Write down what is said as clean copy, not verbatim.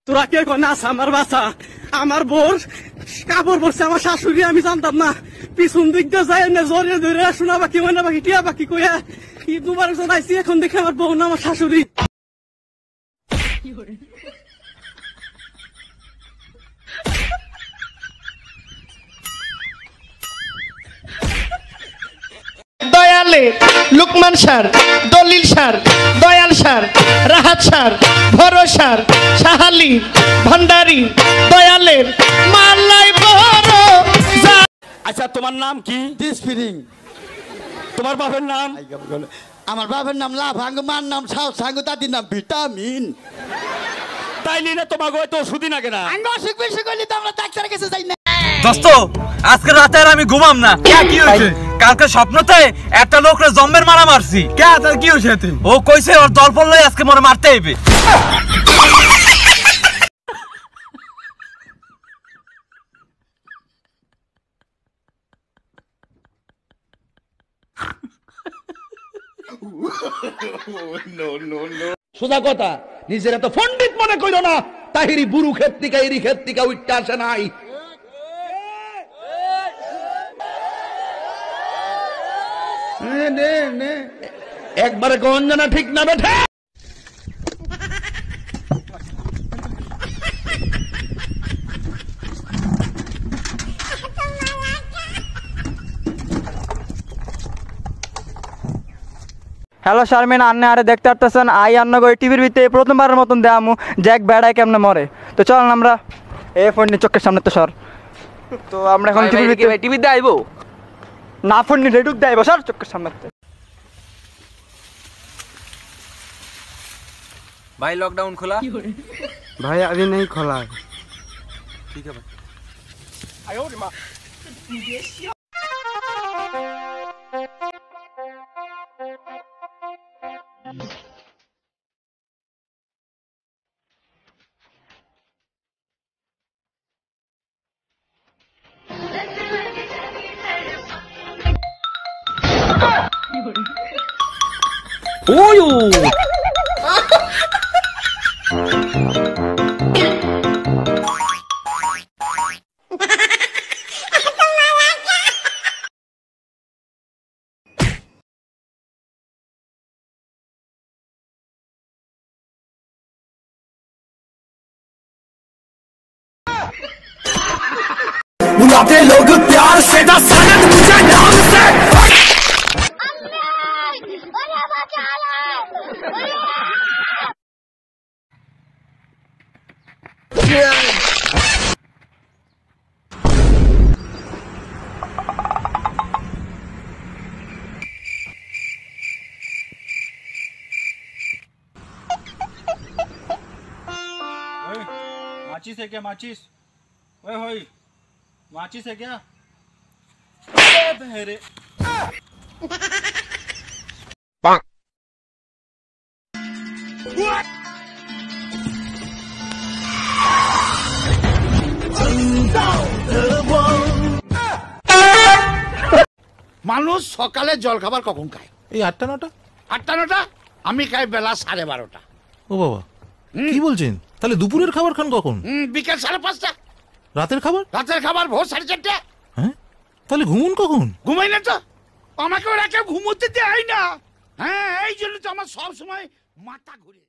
তোরা কে নাচ আমার বাসা আমার বোর কাপড় পরছে আমার শাশুড়ি আমি জানতাম না পিছন দিক দিয়ে যায় না জোরে ধরে শোনা বাকি মনে বাকি টিয়া বাকি কইয়া ঈদ মুবারক জানাইছি এখন দেখে আমার বউ না আমার শাশুড়ি দয়ালে লুকমান স্যার দলিল sir Dayal sir Rahat sir ভরসার সাহালি ভান্ডারি দয়ালের মালাই বড়। আচ্ছা তোমার নাম কি? ডিসফিরিং। তোমার বাপের নাম? আমার বাপের নাম লাভাঙ্গ, মার নাম সাউ সাঙ্গ, দাদির নাম ভিটামিন। তাইলি না তোমাকে তো ওষুধই না কেনা আঙ্গ অসুখ বিসুখ হইলে তো আমরা ডাক্তারের কাছে যাই না। দোস্ত আজকে রাতে আর আমি ঘুমাম না। কি হয়েছে? কালকে স্বপ্নতে একটা লোকরে জম্বের মারা মারছি। কে তার কি হয়েছে? ও কইছে ওর দল পড়লে আজকে মরে মারতে হইবে। সোজা কথা, নিজের এত পণ্ডিত মনে কইরো না। তাহিরি বুরু ক্ষেত্রিকা এরি ক্ষেত্রিকা উঠতে আসে নাই। একবারে গঞ্জনা ঠিক না বেঠে। হ্যালো শারমিন, আন্নে আরে দেখতে পারতেছেন আই আন্ন গো টিভির ভিতরে প্রথমবারের মতন দেয়ামু জ্যাক বেড়ায় কেমনে মরে। তো চল আমরা এই ফোন নিয়ে চোখের সামনে তো সর। তো আমরা এখন টিভির ভিতরে টিভি দিয়ে আইবো না, ফোন নিয়ে রেডুক দিয়ে আইবো সর চোখের সামনে। भाई लॉकडाउन खुला? भाई अभी नहीं खोला है। ठीक है भाई। ওয়ো बुलाते लोग प्यार से ना सनद मुझे नाम से। माचिस है क्या? माचिस ओए होई माचिस है क्या? बहरे মানুষ সকালে জল খাবার কখন খায়? এই 8টা 9টা। 8টা 9টা? আমি খাই বেলা 12:30। ও বাবা, কি বলছেন? তাহলে দুপুরের খাবার খান কখন? বিকেল 5:30। রাতের খাবার? রাতের খাবার ভোর 4:30। হ্যাঁ, তাহলে ঘুমুন কখন? ঘুমাই না তো, আমাকে ওরা কেউ ঘুমোতে দেয় না। হ্যাঁ, এই জন্য তো আমার সব সময় মাথা ঘুরে।